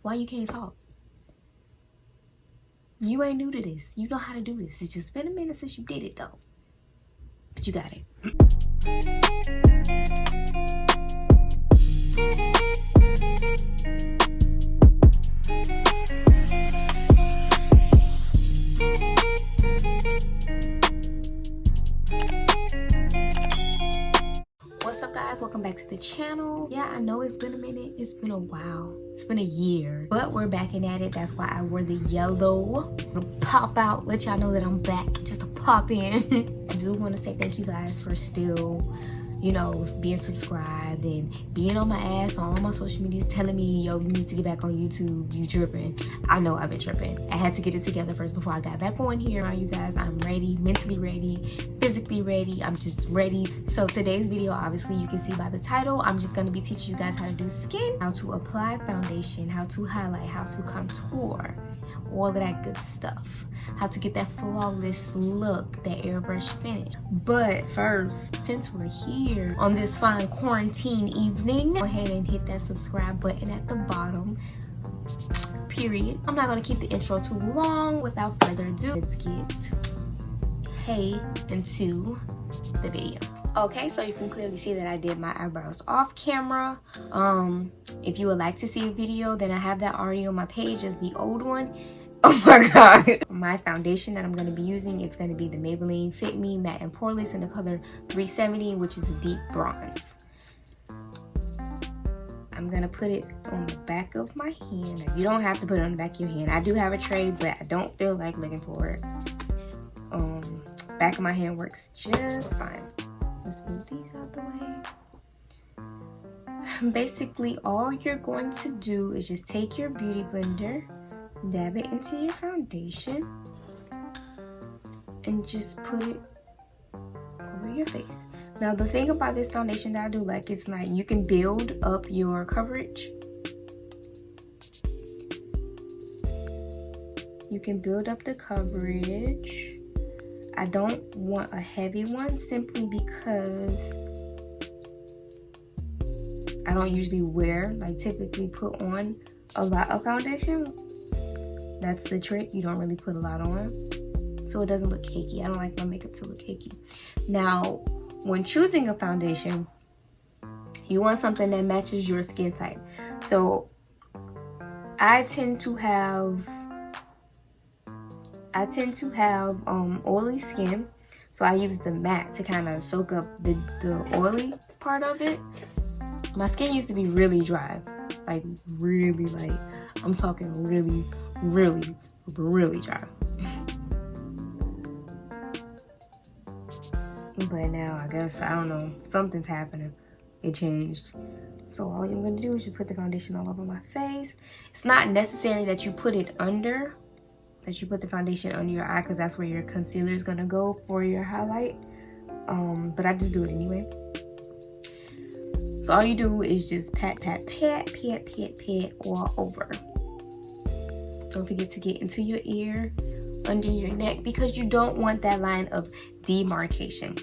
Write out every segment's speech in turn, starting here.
Why you can't talk? You ain't new to this. You know how to do this. It's just been a minute since you did it though. But you got it. What's up guys, welcome back to the channel. Yeah, I know it's been a minute, it's been a while, it's been a year, but we're back in at it. That's why I wore the yellow to pop out, let y'all know that I'm back, just to pop in. I do want to say thank you guys for still, you know, being subscribed and being on my ass on all my social medias, telling me, yo, you need to get back on YouTube, you tripping. I know I've been tripping. I had to get it together first before I got back on here. Now you guys, I'm ready, mentally ready, physically ready, I'm just ready. So today's video, obviously you can see by the title, I'm just gonna be teaching you guys how to do skin, how to apply foundation, how to highlight, how to contour, all of that good stuff, how to get that flawless look, that airbrush finish. But first, since we're here on this fine quarantine evening, go ahead and hit that subscribe button at the bottom, period. I'm not gonna keep the intro too long. Without further ado, let's get into the video. Okay, so you can clearly see that I did my eyebrows off camera. If you would like to see a video, then I have that already on my page as the old one. Oh my god. My foundation that I'm going to be using is going to be the Maybelline Fit Me Matte and Poreless in the color 370, which is a deep bronze. I'm going to put it on the back of my hand. Now, you don't have to put it on the back of your hand. I do have a tray, but I don't feel like looking for it. Back of my hand works just fine. Let's move these out the way. Basically, all you're going to do is just take your beauty blender, dab it into your foundation, and just put it over your face. Now, the thing about this foundation that I do like, it's like you can build up your coverage. You can build up the coverage. I don't want a heavy one simply because I don't usually wear, like typically put on a lot of foundation. That's the trick, you don't really put a lot on, so it doesn't look cakey. I don't like my makeup to look cakey. Now, when choosing a foundation, you want something that matches your skin type. So I tend to have oily skin, so I use the matte to kind of soak up the oily part of it. My skin used to be really dry, like really, like I'm talking really dry. But now I guess, I don't know, something's happening. It changed. So all I'm gonna do is just put the foundation all over my face. It's not necessary that you put it under, that you put the foundation under your eye, because that's where your concealer is gonna go for your highlight. But I just do it anyway. So all you do is just pat all over. Don't forget to get into your ear, under your neck, because you don't want that line of demarcation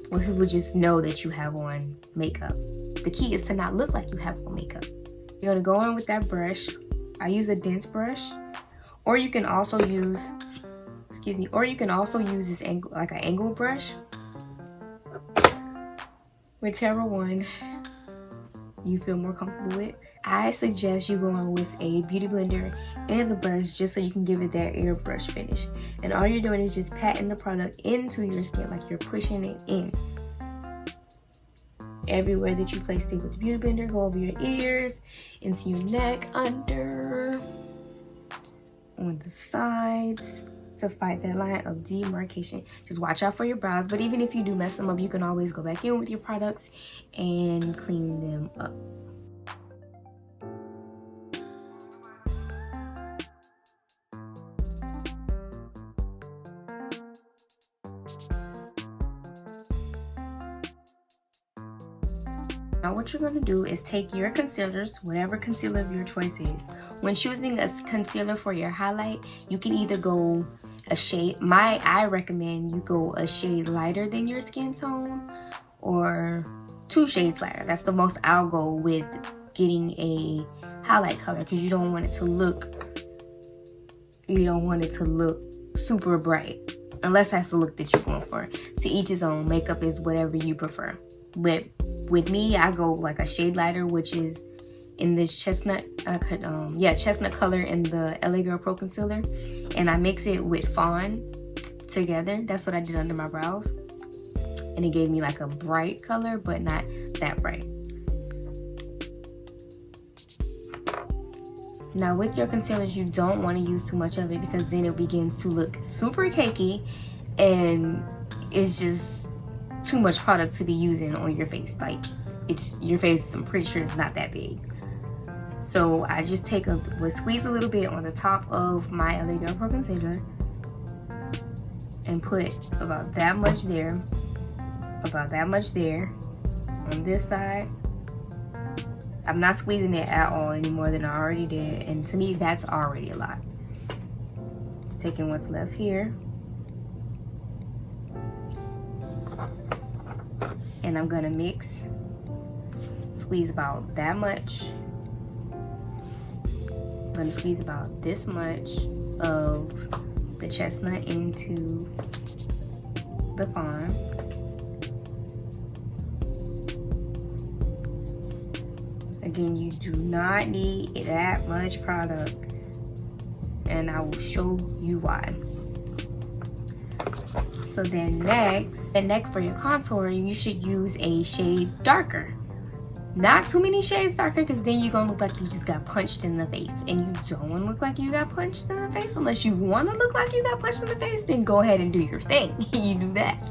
where people just know that you have on makeup. The key is to not look like you have on makeup. You're gonna go in with that brush. I use a dense brush, or you can also use, this angle, like an angle brush. Whichever one you feel more comfortable with. I suggest you going with a beauty blender and the brush, just so you can give it that airbrush finish. And all you're doing is just patting the product into your skin, like you're pushing it in. Everywhere that you placed it with the beauty blender, go over your ears, into your neck, under, on the sides, to fight that line of demarcation. Just watch out for your brows, but even if you do mess them up, you can always go back in with your products and clean them up. Now what you're going to do is take your concealers, whatever concealer of your choice is. When choosing a concealer for your highlight, you can either go a shade, I recommend you go a shade lighter than your skin tone, or 2 shades lighter. That's the most I'll go with getting a highlight color, because you don't want it to look super bright, unless that's the look that you're going for. To each his own. Makeup is whatever you prefer. But with me, I go like a shade lighter, which is in this chestnut color in the LA Girl Pro Concealer, and I mix it with Fawn together. That's what I did under my brows, and it gave me like a bright color, but not that bright. Now with your concealers, you don't want to use too much of it, because then it begins to look super cakey, and it's just too much product to be using on your face. Like, it's your face, I'm pretty sure it's not that big. So I just would squeeze a little bit on the top of my LA Girl Pro Concealer and put about that much there, on this side. I'm not squeezing it at all any more than I already did, and to me that's already a lot. Just taking what's left here, and I'm gonna squeeze about that much. I'm gonna squeeze about this much of the chestnut into the Fawn. Again, you do not need that much product, and I will show you why. So then next for your contour, you should use a shade darker. Not too many shades darker, because then you're gonna look like you just got punched in the face, and you don't want to look like you got punched in the face. Unless you want to look like you got punched in the face, then go ahead and do your thing. You do that.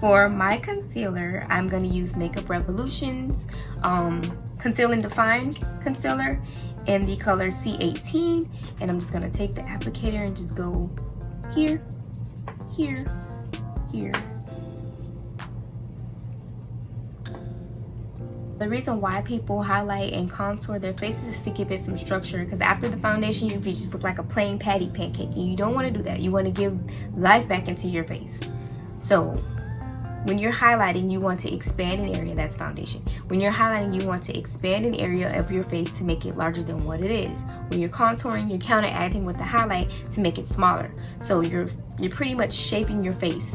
For my concealer, I'm going to use Makeup Revolution's Conceal and Define Concealer in the color C18. And I'm just going to take the applicator and just go here, here, here. The reason why people highlight and contour their faces is to give it some structure, because after the foundation, you just look like a plain patty pancake, and you don't want to do that. You want to give life back into your face. So when you're highlighting, you want to expand an area. That's foundation. When you're highlighting, you want to expand an area of your face to make it larger than what it is. When you're contouring, you're counteracting with the highlight to make it smaller. So you're pretty much shaping your face.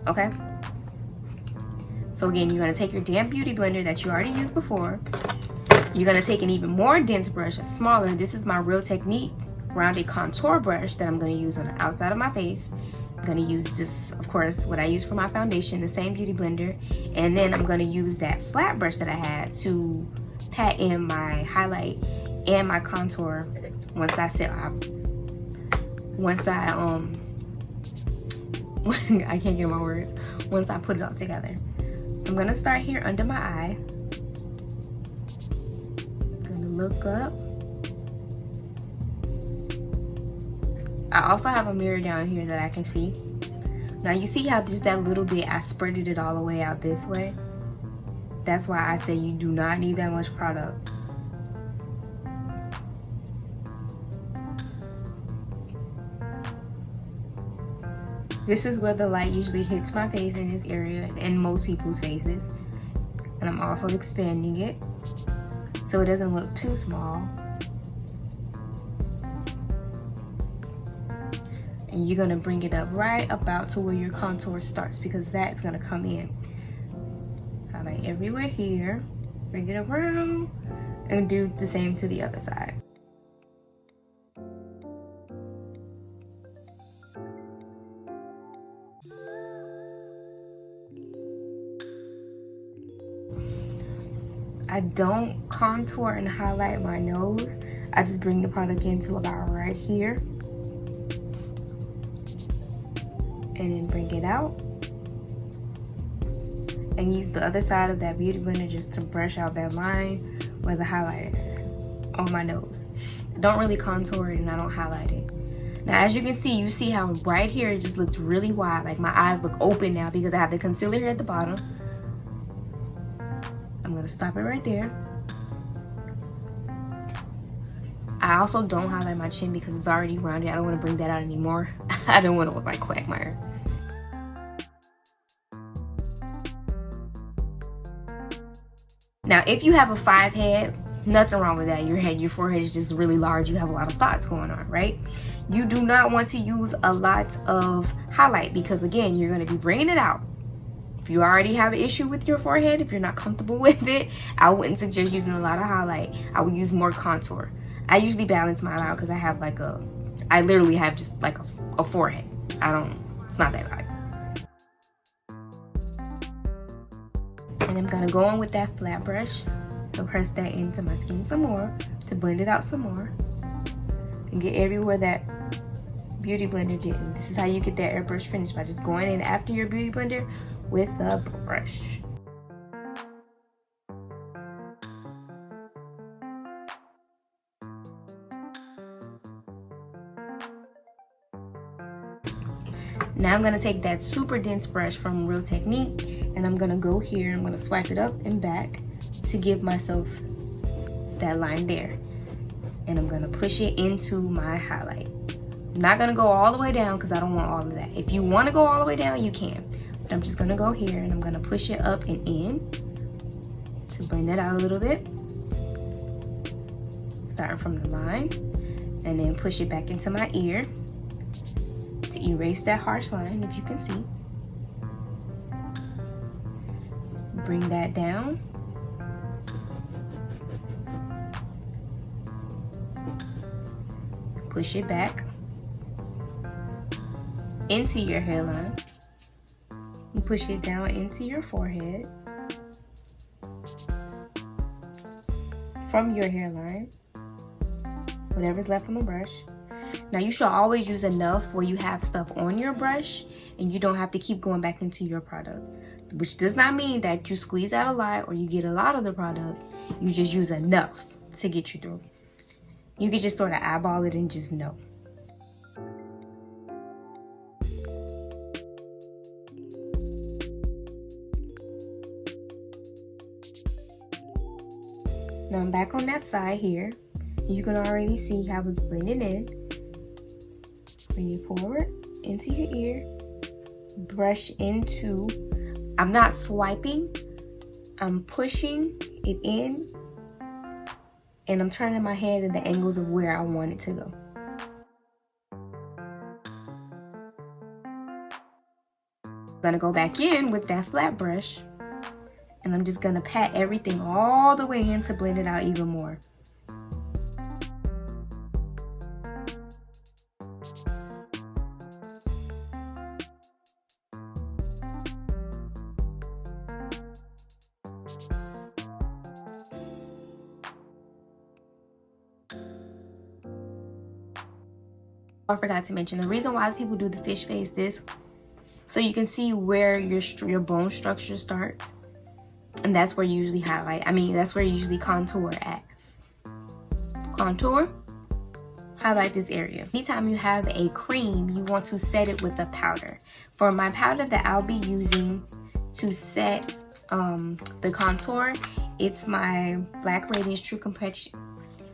Okay? So again, you're going to take your damp beauty blender that you already used before. You're going to take an even more dense brush, a smaller. This is my Real Technique rounded contour brush that I'm going to use on the outside of my face. I'm going to use this, of course, what I use for my foundation, the same beauty blender. And then I'm going to use that flat brush that I had to pat in my highlight and my contour once I I can't get my words, once I put it all together. I'm going to start here under my eye. I'm going to look up. I also have a mirror down here that I can see. Now you see how just that little bit, I spreaded it all the way out this way. That's why I say you do not need that much product. This is where the light usually hits my face, in this area, and most people's faces. And I'm also expanding it so it doesn't look too small. And you're gonna bring it up right about to where your contour starts, because that's gonna come in. Highlight everywhere here, bring it around, and do the same to the other side. I don't contour and highlight my nose. I just bring the product in till about right here. And then bring it out. And use the other side of that beauty blender just to brush out that line where the highlight is on my nose. I don't really contour it and I don't highlight it. Now as you can see, you see how right here it just looks really wide. Like my eyes look open now because I have the concealer here at the bottom. I'm gonna stop it right there. I also don't highlight my chin because it's already rounded. I don't want to bring that out anymore. I don't want to look like Quagmire. Now, if you have a 5 head, Nothing wrong with that. Your forehead is just really large. You have a lot of thoughts going on, right? You do not want to use a lot of highlight because, again, you're going to be bringing it out. If you already have an issue with your forehead, if you're not comfortable with it, I wouldn't suggest using a lot of highlight. I would use more contour. I usually balance mine out because I have like I literally have just like a forehead. It's not that bad. And I'm gonna go on with that flat brush and press that into my skin some more to blend it out some more and get everywhere that beauty blender did. And this is how you get that airbrush finish, by just going in after your beauty blender with a brush. Now I'm gonna take that super dense brush from Real Technique and I'm gonna go here and I'm gonna swipe it up and back to give myself that line there. And I'm gonna push it into my highlight. I'm not gonna go all the way down because I don't want all of that. If you wanna go all the way down, you can. But I'm just gonna go here and I'm gonna push it up and in to blend it out a little bit. Starting from the line and then push it back into my ear to erase that harsh line, if you can see. Bring that down. Push it back into your hairline. And push it down into your forehead from your hairline, whatever's left on the brush. Now you should always use enough where you have stuff on your brush and you don't have to keep going back into your product, which does not mean that you squeeze out a lot or you get a lot of the product. You just use enough to get you through. You can just sort of eyeball it and just know. Now I'm back on that side here. You can already see how it's blending in. Bring it forward into your ear. Brush into, I'm not swiping, I'm pushing it in. And I'm turning my head in the angles of where I want it to go. I'm gonna go back in with that flat brush and I'm just gonna pat everything all the way in to blend it out even more. I forgot to mention, the reason why people do the fish face this, so you can see where your bone structure starts, and that's where you usually highlight. That's where you usually contour at. Contour, highlight this area. Anytime you have a cream, you want to set it with a powder. For my powder that I'll be using to set the contour, it's my Black Radiance True Complexion.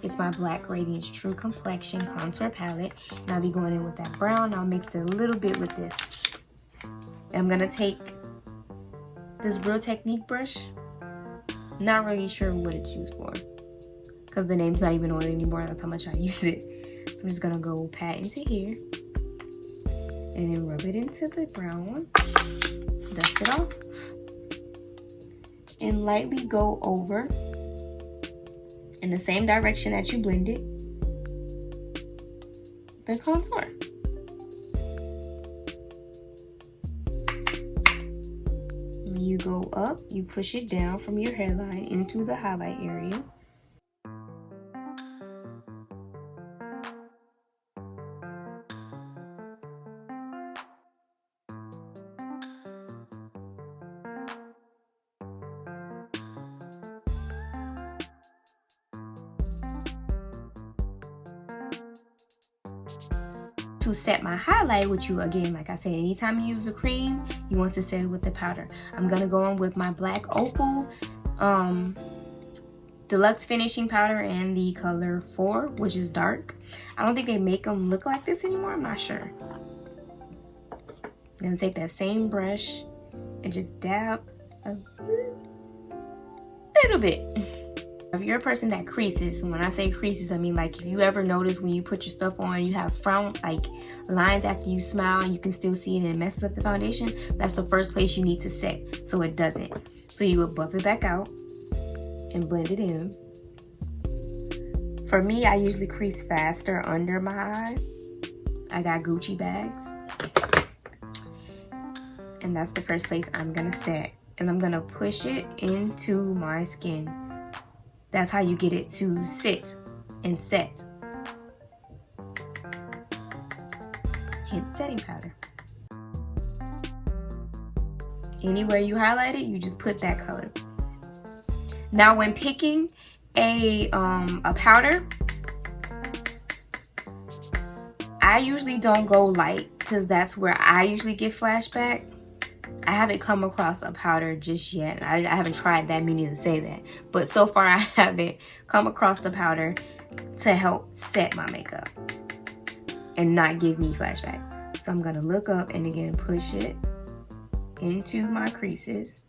It's my Black Radiance True Complexion Contour Palette. And I'll be going in with that brown. I'll mix it a little bit with this. And I'm gonna take this Real Technique brush. Not really sure what it's used for, because the name's not even on it anymore. That's how much I use it. So I'm just gonna go pat into here. And then rub it into the brown one. Dust it off. And lightly go over in the same direction that you blended the contour. When you go up, you push it down from your hairline into the highlight area. To set my highlight, which you, again, like I said, anytime you use a cream, you want to set it with the powder. I'm gonna go on with my Black Opal Deluxe Finishing Powder and the color 4, which is dark. I don't think they make them look like this anymore. I'm not sure. I'm gonna take that same brush and just dab a little bit If you're a person that creases, and when I say creases, I mean like if you ever notice when you put your stuff on, you have frown like lines after you smile and you can still see it and it messes up the foundation, that's the first place you need to set so it doesn't. So you would buff it back out and blend it in. For me, I usually crease faster under my eye. I got Gucci bags. And that's the first place I'm gonna set. And I'm gonna push it into my skin. That's how you get it to sit and set. Hit setting powder. Anywhere you highlight it, you just put that color. Now when picking a powder, I usually don't go light because that's where I usually get flashback. I haven't come across a powder just yet. I haven't tried that many to say that. But so far I haven't come across the powder to help set my makeup and not give me flashback. So I'm gonna look up and again push it into my creases.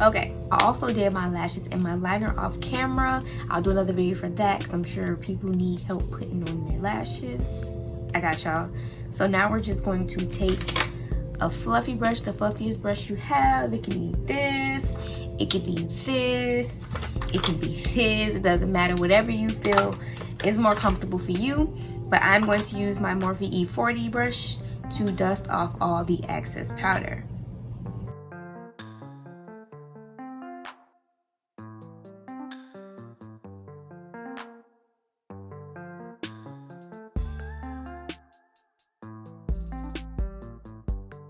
Okay, I also did my lashes and my liner off camera. I'll do another video for that because I'm sure people need help putting on their lashes. I got y'all. So now we're just going to take a fluffy brush, the fluffiest brush you have. It can be this, it can be this, it can be this. It doesn't matter, whatever you feel is more comfortable for you. But I'm going to use my Morphe E40 brush to dust off all the excess powder.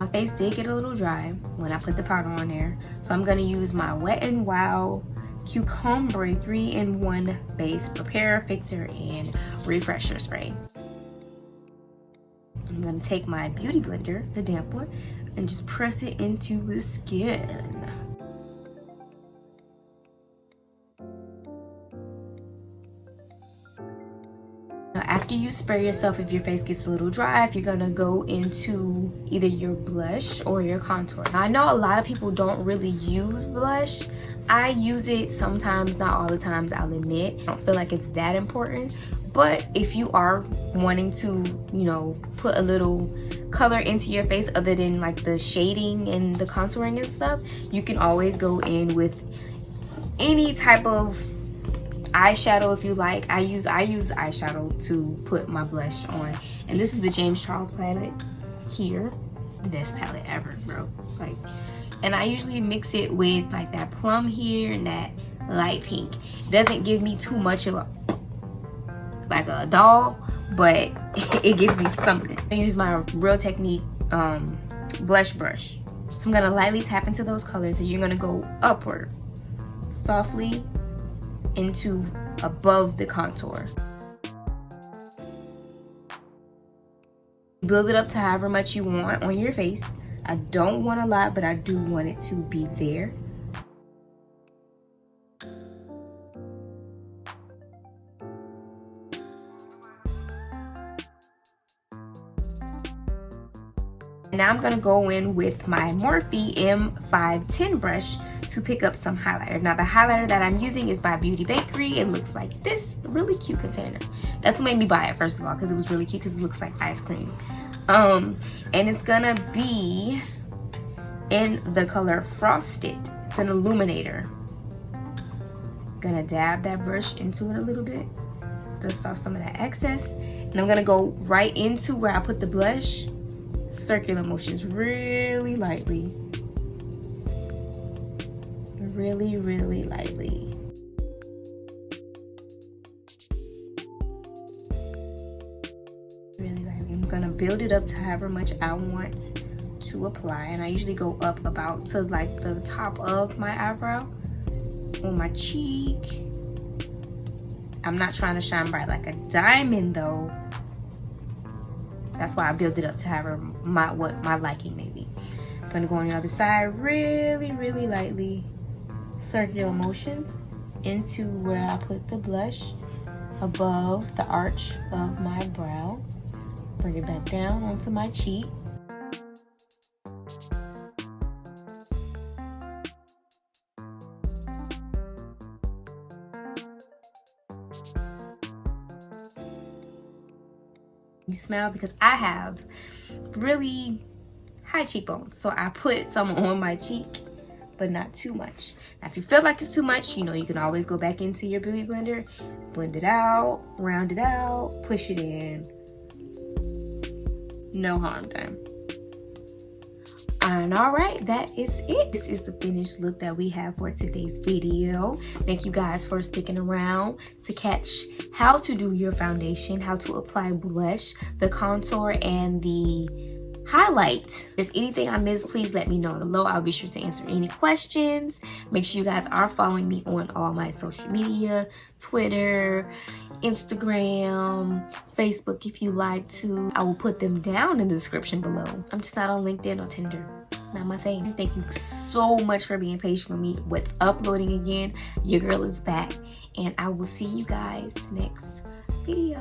My face did get a little dry when I put the powder on there, so I'm going to use my Wet n Wild Cucumber 3-in-1 base prepare, fixer, and refresher spray. I'm going to take my beauty blender, the damp one, and just press it into the skin. Now, after you spray yourself, if your face gets a little dry, if you're gonna go into either your blush or your contour. Now, I know a lot of people don't really use blush. I use it sometimes, not all the times, I'll admit. I don't feel like it's that important. But if you are wanting to, you know, put a little color into your face other than like the shading and the contouring and stuff, you can always go in with any type of eyeshadow if you like. I use eyeshadow to put my blush on, and this is the James Charles palette here. The best palette ever, bro. Like, and I usually mix it with like that plum here and that light pink. It doesn't give me too much of a like a doll, but it gives me something. I use my Real Technique blush brush, so I'm gonna lightly tap into those colors, and you're gonna go upward softly into above the contour. Build it up to however much you want on your face. I don't want a lot, but I do want it to be there. Now I'm gonna go in with my Morphe M510 brush to pick up some highlighter. Now the highlighter that I'm using is by Beauty Bakery. It looks like this, really cute container. That's what made me buy it, first of all, because it was really cute, because it looks like ice cream. And it's gonna be in the color Frosted. It's an illuminator. Gonna dab that brush into it a little bit, dust off some of that excess, and I'm gonna go right into where I put the blush. Circular motions, really lightly. Really, really lightly. Really lightly. I'm gonna build it up to however much I want to apply, and I usually go up about to like the top of my eyebrow on my cheek. I'm not trying to shine bright like a diamond though. That's why I build it up to have what my liking may be. I'm gonna go on the other side really, really lightly. Circular motions into where I put the blush above the arch of my brow. Bring it back down onto my cheek. You smile because I have really high cheekbones, so I put some on my cheek, but not too much. Now if you feel like it's too much, you know, you can always go back into your beauty blender, blend it out, round it out, push it in. No harm done. And all right, that is it. This is the finished look that we have for today's video. Thank you guys for sticking around to catch how to do your foundation, how to apply blush, the contour, and the highlight. If there's anything I missed, please let me know below. I'll be sure to answer any questions. Make sure you guys are following me on all my social media, Twitter, Instagram, Facebook if you like to. I will put them down in the description below. I'm just not on LinkedIn or Tinder. Not my thing. Thank you so much for being patient with me with uploading again. Your girl is back, and I will see you guys next video.